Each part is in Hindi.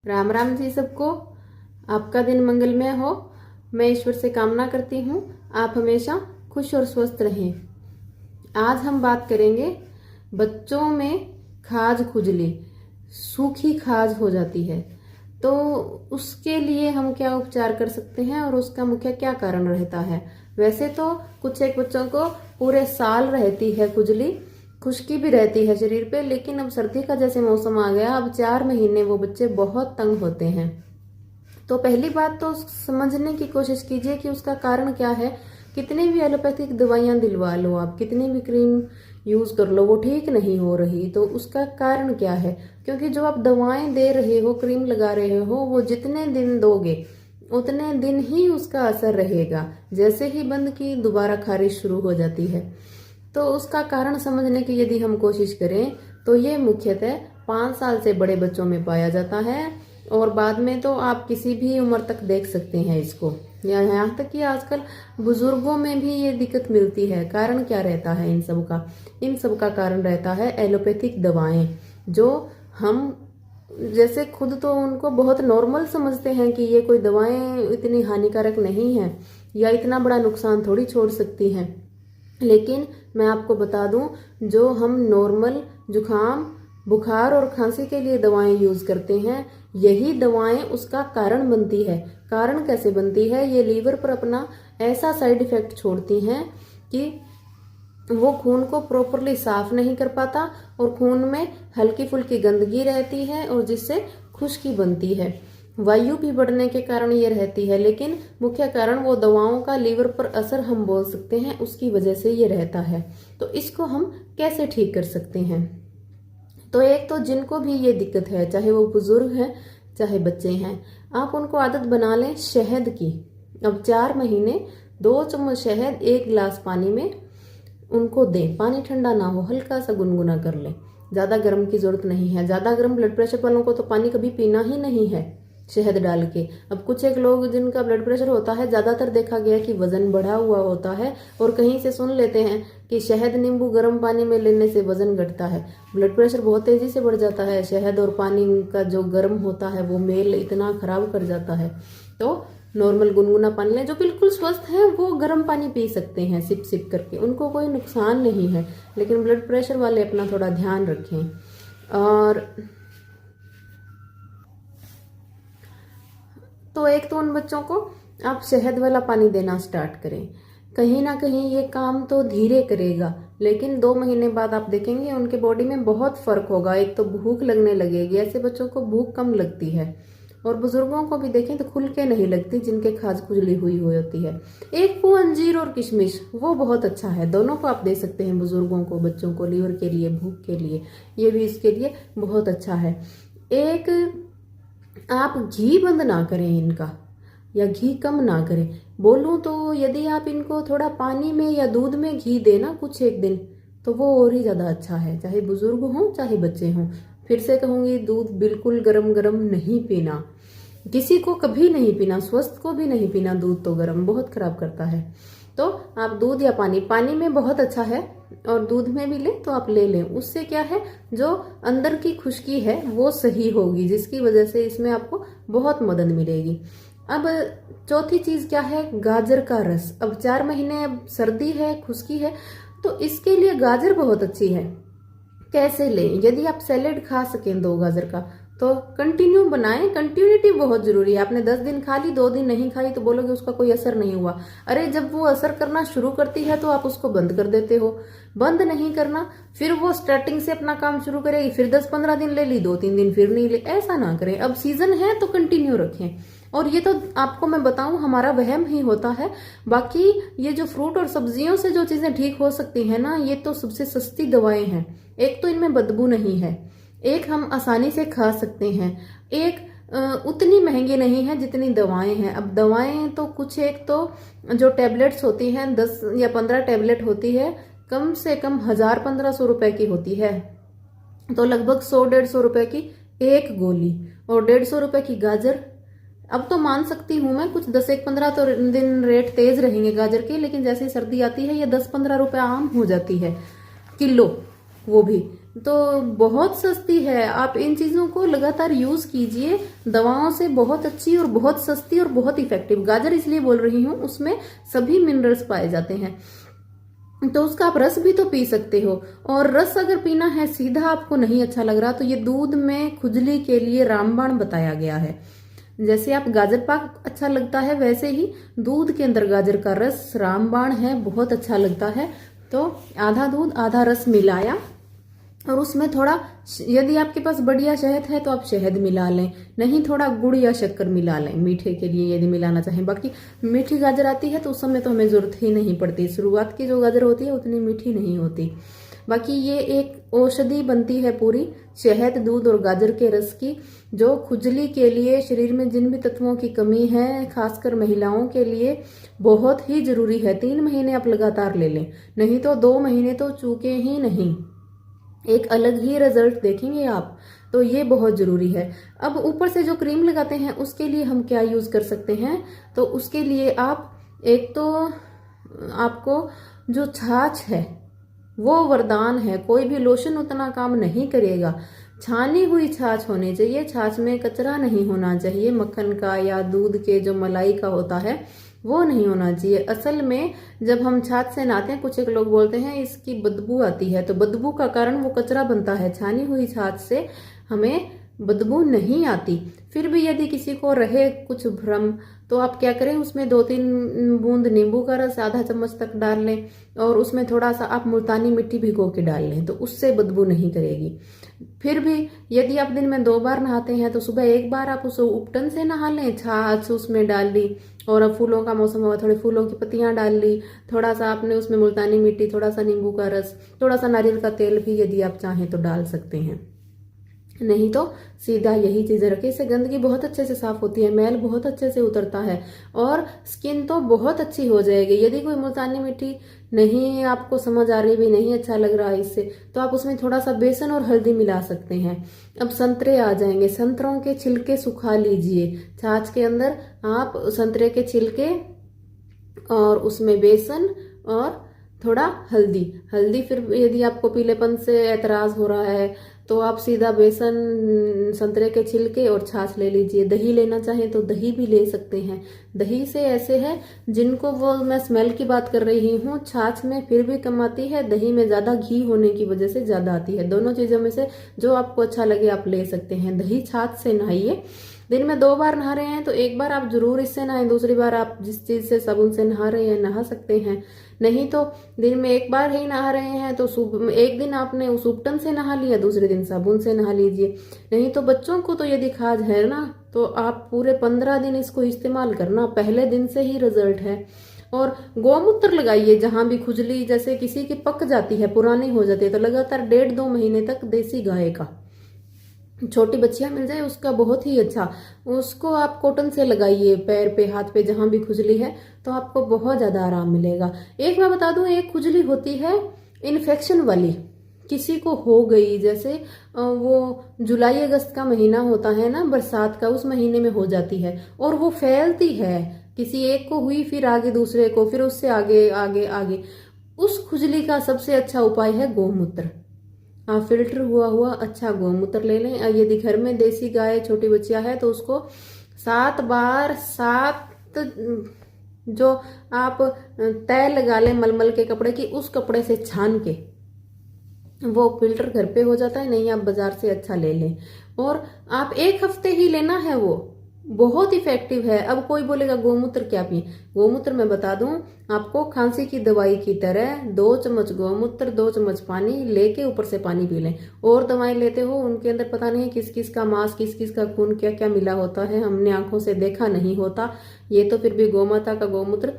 राम राम जी सबको। आपका दिन मंगलमय हो। मैं ईश्वर से कामना करती हूँ आप हमेशा खुश और स्वस्थ रहें। आज हम बात करेंगे बच्चों में खाज खुजली, सूखी खाज हो जाती है तो उसके लिए हम क्या उपचार कर सकते हैं और उसका मुख्य क्या कारण रहता है। वैसे तो कुछ एक बच्चों को पूरे साल रहती है खुजली, खुश्की भी रहती है शरीर पे, लेकिन अब सर्दी का जैसे मौसम आ गया, अब 4 महीने वो बच्चे बहुत तंग होते हैं। तो पहली बात तो समझने की कोशिश कीजिए कि उसका कारण क्या है। कितनी भी एलोपैथिक दवाइयां दिलवा लो आप, कितनी भी क्रीम यूज कर लो, वो ठीक नहीं हो रही, तो उसका कारण क्या है। क्योंकि जो आप दवाएं दे रहे हो, क्रीम लगा रहे हो, वो जितने दिन दोगे उतने दिन ही उसका असर रहेगा। जैसे ही बंद की दोबारा खारिश शुरू हो जाती है। तो उसका कारण समझने की यदि हम कोशिश करें तो ये मुख्यतः 5 साल से बड़े बच्चों में पाया जाता है और बाद में तो आप किसी भी उम्र तक देख सकते हैं इसको, या यहाँ तक कि आजकल बुजुर्गों में भी ये दिक्कत मिलती है। कारण क्या रहता है इन सब का कारण रहता है एलोपैथिक दवाएं, जो हम जैसे खुद तो उनको बहुत नॉर्मल समझते हैं कि ये कोई दवाएं इतनी हानिकारक नहीं है या इतना बड़ा नुकसान थोड़ी छोड़ सकती हैं। लेकिन मैं आपको बता दूं, जो हम नॉर्मल जुखाम, बुखार और खांसी के लिए दवाएं यूज करते हैं, यही दवाएं उसका कारण बनती है। कारण कैसे बनती है, ये लीवर पर अपना ऐसा साइड इफेक्ट छोड़ती हैं कि वो खून को प्रॉपरली साफ नहीं कर पाता और खून में हल्की फुल्की गंदगी रहती है और जिससे खुश्की बनती है। वायु भी बढ़ने के कारण ये रहती है, लेकिन मुख्य कारण वो दवाओं का लीवर पर असर हम बोल सकते हैं, उसकी वजह से ये रहता है। तो इसको हम कैसे ठीक कर सकते हैं। तो एक तो जिनको भी ये दिक्कत है, चाहे वो बुजुर्ग हैं चाहे बच्चे हैं, आप उनको आदत बना लें शहद की। अब 4 महीने 2 चम्मच शहद 1 गिलास पानी में उनको दें। पानी ठंडा ना हो, हल्का सा गुनगुना कर लें, ज्यादा गर्म की जरूरत नहीं है। ज्यादा गर्म ब्लड प्रेशर वालों को तो पानी कभी पीना ही नहीं है शहद डाल के। अब कुछ एक लोग जिनका ब्लड प्रेशर होता है, ज्यादातर देखा गया कि वजन बढ़ा हुआ होता है और कहीं से सुन लेते हैं कि शहद नींबू गर्म पानी में लेने से वजन घटता है। ब्लड प्रेशर बहुत तेजी से बढ़ जाता है। शहद और पानी का जो गर्म होता है वो मेल इतना खराब कर जाता है। तो नॉर्मल गुनगुना पानी लें। जो बिल्कुल स्वस्थ हैं वो गर्म पानी पी सकते हैं सिप सिप करके, उनको कोई नुकसान नहीं है। लेकिन ब्लड प्रेशर वाले अपना थोड़ा ध्यान रखें। और तो एक तो उन बच्चों को आप शहद वाला पानी देना स्टार्ट करें। कहीं ना कहीं ये काम तो धीरे करेगा, लेकिन 2 महीने बाद आप देखेंगे उनके बॉडी में बहुत फर्क होगा। एक तो भूख लगने लगेगी, ऐसे बच्चों को भूख कम लगती है। और बुजुर्गों को भी देखें तो खुल के नहीं लगती, जिनके खाज खुजली हुई होती है। एक वो अंजीर और किशमिश, वो बहुत अच्छा है। दोनों को आप दे सकते हैं, बुजुर्गों को, बच्चों को, लीवर के लिए, भूख के लिए, ये भी इसके लिए बहुत अच्छा है। एक आप घी बंद ना करें इनका, या घी कम ना करें। बोलूं तो यदि आप इनको थोड़ा पानी में या दूध में घी देना कुछ एक दिन, तो वो और ही ज्यादा अच्छा है, चाहे बुजुर्ग हों चाहे बच्चे हों। फिर से कहूंगी, दूध बिल्कुल गरम गरम नहीं पीना, किसी को कभी नहीं पीना, स्वस्थ को भी नहीं पीना। दूध तो गरम बहुत खराब करता है। तो आप दूध या पानी में बहुत अच्छा है, और दूध में भी ले तो आप ले लें। उससे क्या है, जो अंदर की खुश्की है वो सही होगी, जिसकी वजह से इसमें आपको बहुत मदद मिलेगी। अब चौथी चीज क्या है, गाजर का रस। अब 4 महीने अब सर्दी है, खुश्की है, तो इसके लिए गाजर बहुत अच्छी है। कैसे लें, यदि आप सैलेड खा सकें 2 गाजर का तो कंटिन्यू बनाएं। कंटिन्यूटी बहुत जरूरी है। आपने 10 दिन खा ली, 2 दिन नहीं खाई तो बोलोगे उसका कोई असर नहीं हुआ। अरे जब वो असर करना शुरू करती है तो आप उसको बंद कर देते हो। बंद नहीं करना, फिर वो स्टार्टिंग से अपना काम शुरू करेगी, फिर 10-15 दिन ले ली, 2-3 दिन फिर नहीं ले। ऐसा ना करें। अब सीजन है तो कंटिन्यू रखें। और ये तो आपको मैं बताऊं, हमारा वहम ही होता है। बाकी ये जो फ्रूट और सब्जियों से जो चीजें ठीक हो सकती है ना, ये तो सबसे सस्ती दवाएं हैं। एक तो इनमें बदबू नहीं है, एक हम आसानी से खा सकते हैं, एक उतनी महंगी नहीं है जितनी दवाएं हैं। अब दवाएं तो कुछ एक तो जो टेबलेट्स होती हैं 10 या 15 टेबलेट होती है, कम से कम 1000-1500 रुपए की होती है। तो लगभग 100-150 रुपए की एक गोली, और 150 रुपए की गाजर। अब तो मान सकती हूं मैं, कुछ 10-15 तो दिन रेट तेज रहेंगे गाजर के, लेकिन जैसे ही सर्दी आती है ये 10-15 रुपए आम हो जाती है किलो। वो भी तो बहुत सस्ती है। आप इन चीजों को लगातार यूज कीजिए, दवाओं से बहुत अच्छी और बहुत सस्ती और बहुत इफेक्टिव। गाजर इसलिए बोल रही हूँ, उसमें सभी मिनरल्स पाए जाते हैं, तो उसका आप रस भी तो पी सकते हो। और रस अगर पीना है सीधा आपको नहीं अच्छा लग रहा, तो ये दूध में खुजली के लिए रामबाण बताया गया है। जैसे आप गाजर पाक अच्छा लगता है, वैसे ही दूध के अंदर गाजर का रस रामबाण है, बहुत अच्छा लगता है। तो आधा दूध आधा रस मिलाया, और उसमें थोड़ा, यदि आपके पास बढ़िया शहद है तो आप शहद मिला लें, नहीं थोड़ा गुड़ या शक्कर मिला लें मीठे के लिए यदि मिलाना चाहें। बाकी मीठी गाजर आती है तो उस समय तो हमें जरूरत ही नहीं पड़ती, शुरुआत की जो गाजर होती है उतनी मीठी नहीं होती। बाकी ये एक औषधि बनती है पूरी, शहद, दूध और गाजर के रस की, जो खुजली के लिए, शरीर में जिन भी तत्वों की कमी है, खासकर महिलाओं के लिए बहुत ही जरूरी है। 3 महीने आप लगातार ले लें, नहीं तो 2 महीने तो चूके ही नहीं, एक अलग ही रिजल्ट देखेंगे आप। तो ये बहुत जरूरी है। अब ऊपर से जो क्रीम लगाते हैं उसके लिए हम क्या यूज कर सकते हैं, तो उसके लिए आप, एक तो आपको जो छाछ है वो वरदान है, कोई भी लोशन उतना काम नहीं करेगा। छानी हुई छाछ होनी चाहिए, छाछ में कचरा नहीं होना चाहिए, मक्खन का या दूध के जो मलाई का होता है वो नहीं होना चाहिए। असल में जब हम छाछ से नहाते हैं, कुछ एक लोग बोलते हैं इसकी बदबू आती है, तो बदबू का कारण वो कचरा बनता है। छानी हुई छाछ से हमें बदबू नहीं आती। फिर भी यदि किसी को रहे कुछ भ्रम, तो आप क्या करें, उसमें 2-3 बूंद नींबू का रस आधा चम्मच तक डाल लें, और उसमें थोड़ा सा आप मुल्तानी मिट्टी भिगो के डाल लें, तो उससे बदबू नहीं करेगी। फिर भी यदि आप दिन में 2 बार नहाते हैं, तो सुबह 1 बार आप उसे उपटन से नहा लें, छाछ उसमें डाल ली, और अब फूलों का मौसम हुआ, थोड़े फूलों की पत्तियां डाल ली, थोड़ा सा आपने उसमें मुल्तानी मिट्टी, थोड़ा सा नींबू का रस, थोड़ा सा नारियल का तेल भी यदि आप चाहें तो डाल सकते हैं। नहीं तो सीधा यही चीजें रखें, इससे गंदगी बहुत अच्छे से साफ होती है, मैल बहुत अच्छे से उतरता है, और स्किन तो बहुत अच्छी हो जाएगी। यदि कोई मुल्तानी मिट्टी नहीं आपको समझ आ रही, भी नहीं अच्छा लग रहा है इससे, तो आप उसमें थोड़ा सा बेसन और हल्दी मिला सकते हैं। अब संतरे आ जाएंगे, संतरों के छिलके सुखा लीजिए, छाछ के अंदर आप संतरे के छिलके और उसमें बेसन और थोड़ा हल्दी। फिर यदि आपको पीलेपन से एतराज हो रहा है, तो आप सीधा बेसन, संतरे के छिलके और छाछ ले लीजिए। दही लेना चाहें तो दही भी ले सकते हैं। दही से ऐसे है जिनको, वो मैं स्मेल की बात कर रही हूँ, छाछ में फिर भी कम आती है, दही में ज्यादा घी होने की वजह से ज्यादा आती है। दोनों चीजों में से जो आपको अच्छा लगे आप ले सकते हैं। दही छाछ से नहाइए। दिन में 2 बार नहा रहे हैं तो 1 बार आप जरूर इससे नहाएं, दूसरी बार आप जिस चीज से साबुन से नहा रहे हैं नहा सकते हैं। नहीं तो दिन में 1 बार ही नहा रहे हैं तो एक दिन आपने उस उपटन से नहा लिया, दूसरे दिन साबुन से नहा लीजिए। नहीं तो बच्चों को तो यदि खाज है ना, तो आप पूरे 15 दिन इसको इस्तेमाल करना, पहले दिन से ही रिजल्ट है। और गौमूत्र लगाइए जहां भी खुजली, जैसे किसी की पक जाती है, पुरानी हो जाती है, तो लगातार 1.5-2 महीने तक देसी गाय का, छोटी बच्चियां मिल जाए उसका, बहुत ही अच्छा, उसको आप कॉटन से लगाइए पैर पे, हाथ पे, जहां भी खुजली है, तो आपको बहुत ज्यादा आराम मिलेगा। एक मैं बता दूं, एक खुजली होती है इन्फेक्शन वाली, किसी को हो गई, जैसे वो जुलाई अगस्त का महीना होता है ना, बरसात का, उस महीने में हो जाती है और वो फैलती है, किसी एक को हुई फिर आगे दूसरे को, फिर उससे आगे आगे आगे। उस खुजली का सबसे अच्छा उपाय है गौमूत्र। आप फिल्टर हुआ अच्छा गौमूत्र ले लें। यदि घर में देसी गाय, छोटी बच्चियां है, तो उसको 7 बार 7 जो आप तय लगा लें मलमल के कपड़े की, उस कपड़े से छान के, वो फिल्टर घर पे हो जाता है, नहीं आप बाजार से अच्छा ले लें। और आप 1 हफ्ते ही लेना है, वो बहुत इफेक्टिव है। अब कोई बोलेगा गौमूत्र क्या पिए, गौमूत्र मैं बता दूं आपको, खांसी की दवाई की तरह 2 चम्मच गौमूत्र, 2 चम्मच पानी लेके ऊपर से पानी पी लें। और दवाएं लेते हो उनके अंदर पता नहीं किस किस का मांस, किस किस का खून, क्या क्या मिला होता है, हमने आंखों से देखा नहीं होता। ये तो फिर भी गौमाता का गौमूत्र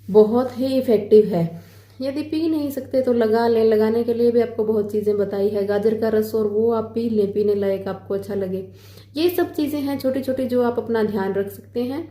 बहुत ही इफेक्टिव है। यदि पी नहीं सकते तो लगा लें, लगाने के लिए भी आपको बहुत चीजें बताई है, गाजर का रस, और वो आप पी लें, पीने लायक आपको अच्छा लगे। ये सब चीजें हैं छोटी छोटी जो आप अपना ध्यान रख सकते हैं।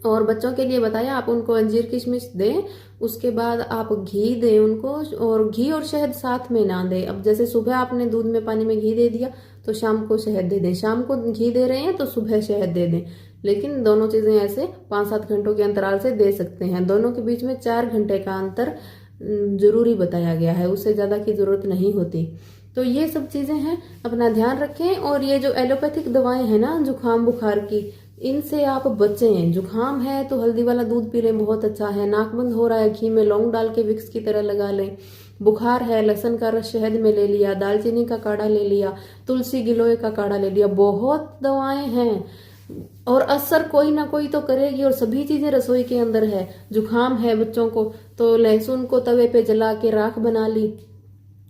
और बच्चों के लिए बताया, आप उनको अंजीर किशमिश दें, उसके बाद आप घी दें उनको, और घी और शहद साथ में ना दें। अब जैसे सुबह आपने दूध में पानी में घी दे दिया, तो शाम को शहद दे दें, शाम को घी दे रहे हैं तो सुबह शहद दे दें। लेकिन दोनों चीजें ऐसे 5-7 घंटों के अंतराल से दे सकते हैं। दोनों के बीच में 4 घंटे का अंतर जरूरी बताया गया है, उससे ज्यादा की जरूरत नहीं होती। तो ये सब चीजें हैं, अपना ध्यान रखें। और ये जो एलोपैथिक दवाएं हैं ना जुकाम बुखार की, इनसे आप बचें। जुकाम है तो हल्दी वाला दूध पी लें, बहुत अच्छा है। नाक बंद हो रहा है, घी में लौंग डाल के विक्स की तरह लगा लें। बुखार है, लहसुन का रस शहद में ले लिया, दालचीनी का काढ़ा ले लिया, तुलसी गिलोय का काढ़ा ले लिया। बहुत दवाएं हैं और असर कोई ना कोई तो करेगी, और सभी चीजें रसोई के अंदर है। जुकाम है बच्चों को तो लहसुन को तवे पे जला के राख बना ली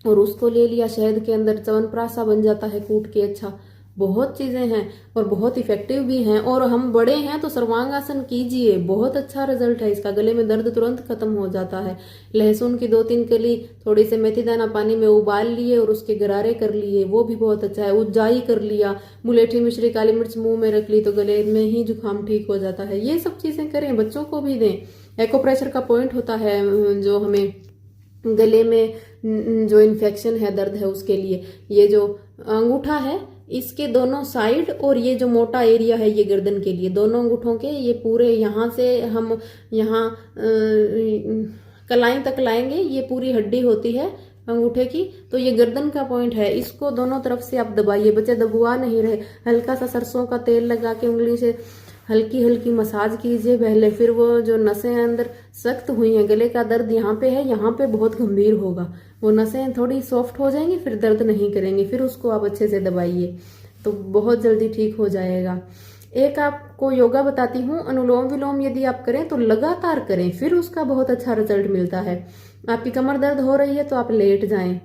और उसको ले लिया, शहद के अंदर च्यवनप्राश बन जाता है कूट के। अच्छा, बहुत चीजें हैं और बहुत इफेक्टिव भी हैं। और हम बड़े हैं तो सर्वांगासन कीजिए, बहुत अच्छा रिजल्ट है इसका। गले में दर्द तुरंत खत्म हो जाता है। लहसुन की 2-3 कली थोड़ी से मेथी दाना पानी में उबाल लिए और उसके गरारे कर लिए, वो भी बहुत अच्छा है। उज्जाई कर लिया, मुलेठी मिश्री काली मिर्च मुंह में रख ली तो गले में ही जुकाम ठीक हो जाता है। ये सब चीजें करें, बच्चों को भी दें। एक्यूप्रेशर का पॉइंट होता है जो हमें गले में जो इन्फेक्शन है, दर्द है, उसके लिए। ये जो अंगूठा है इसके दोनों साइड और ये जो मोटा एरिया है ये गर्दन के लिए, दोनों अंगूठों के ये पूरे यहाँ से हम यहाँ कलाई तक लाएंगे, ये पूरी हड्डी होती है अंगूठे की, तो ये गर्दन का पॉइंट है। इसको दोनों तरफ से आप दबाइए, बच्चे दबवा नहीं रहे। हल्का सा सरसों का तेल लगा के उंगली से हल्की हल्की मसाज कीजिए पहले, फिर वो जो नसें अंदर सख्त हुई हैं, गले का दर्द यहाँ पे है, यहाँ पे बहुत गंभीर होगा, वो नसें थोड़ी सॉफ्ट हो जाएंगी, फिर दर्द नहीं करेंगे, फिर उसको आप अच्छे से दबाइए तो बहुत जल्दी ठीक हो जाएगा। एक आपको योगा बताती हूँ, अनुलोम विलोम यदि आप करें तो लगातार करें, फिर उसका बहुत अच्छा रिजल्ट मिलता है। आपकी कमर दर्द हो रही है तो आप लेट जाएं,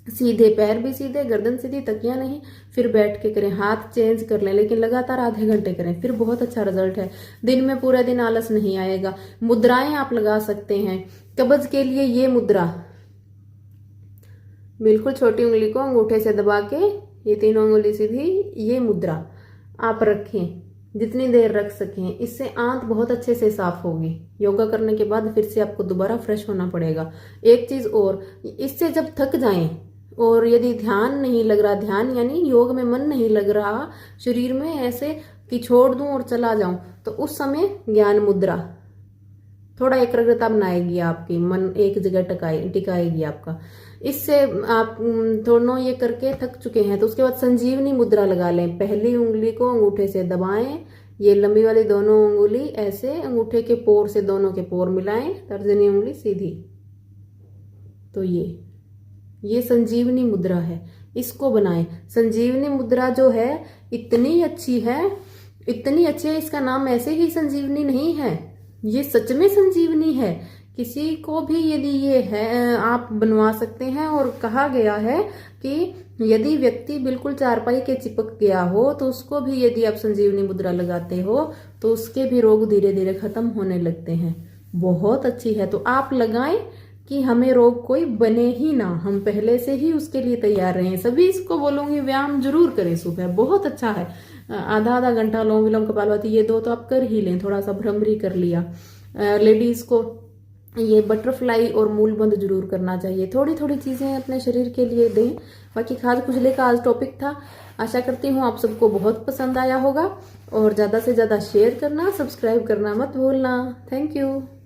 सीधे, पैर भी सीधे, गर्दन सीधी, तकिया नहीं, फिर बैठ के करें। हाथ चेंज कर लें, लेकिन लगातार आधे घंटे करें, फिर बहुत अच्छा रिजल्ट है। दिन में पूरा दिन आलस नहीं आएगा। मुद्राएं आप लगा सकते हैं कब्ज के लिए। ये मुद्रा बिल्कुल छोटी उंगली को अंगूठे से दबा के, ये तीनों उंगली सीधी, ये मुद्रा आप रखें जितनी देर रख सकें। इससे आंत बहुत अच्छे से साफ होगी। योगा करने के बाद फिर से आपको दोबारा फ्रेश होना पड़ेगा। एक चीज और, इससे जब थक जाएं और यदि ध्यान नहीं लग रहा, ध्यान यानी योग में मन नहीं लग रहा शरीर में, ऐसे कि छोड़ दूं और चला जाऊं, तो उस समय ज्ञान मुद्रा थोड़ा एकाग्रता बनाएगी, आपकी मन एक जगह टिकाएगी आपका। इससे आप दोनों ये करके थक चुके हैं तो उसके बाद संजीवनी मुद्रा लगा लें। पहली उंगली को अंगूठे से दबाएं, ये लंबी वाली दोनों उंगली ऐसे अंगूठे के पोर से दोनों के पोर मिलाएं, तर्जनी उंगली सीधी, तो ये संजीवनी मुद्रा है, इसको बनाएं। संजीवनी मुद्रा जो है इतनी अच्छी है, इतनी अच्छी है, इसका नाम ऐसे ही संजीवनी नहीं है, ये सच में संजीवनी है। किसी को भी यदि ये है आप बनवा सकते हैं। और कहा गया है कि यदि व्यक्ति बिल्कुल चारपाई के चिपक गया हो तो उसको भी यदि आप संजीवनी मुद्रा लगाते हो तो उसके भी रोग धीरे धीरे खत्म होने लगते हैं। बहुत अच्छी है, तो आप लगाएं कि हमें रोग कोई बने ही ना, हम पहले से ही उसके लिए तैयार रहें। सभी इसको बोलूंगी व्यायाम जरूर करें सुबह, बहुत अच्छा है। आधा घंटा लोम विलोम कपालभाति, ये 2 तो आप कर ही लें, थोड़ा सा भ्रमरी कर लिया। लेडीज को ये बटरफ्लाई और मूलबंध जरूर करना चाहिए। थोड़ी थोड़ी चीजें अपने शरीर के लिए दें। बाकी खाद खुजले का आज टॉपिक था। आशा करती हूँ आप सबको बहुत पसंद आया होगा, और ज्यादा से ज्यादा शेयर करना, सब्सक्राइब करना मत भूलना। Thank you.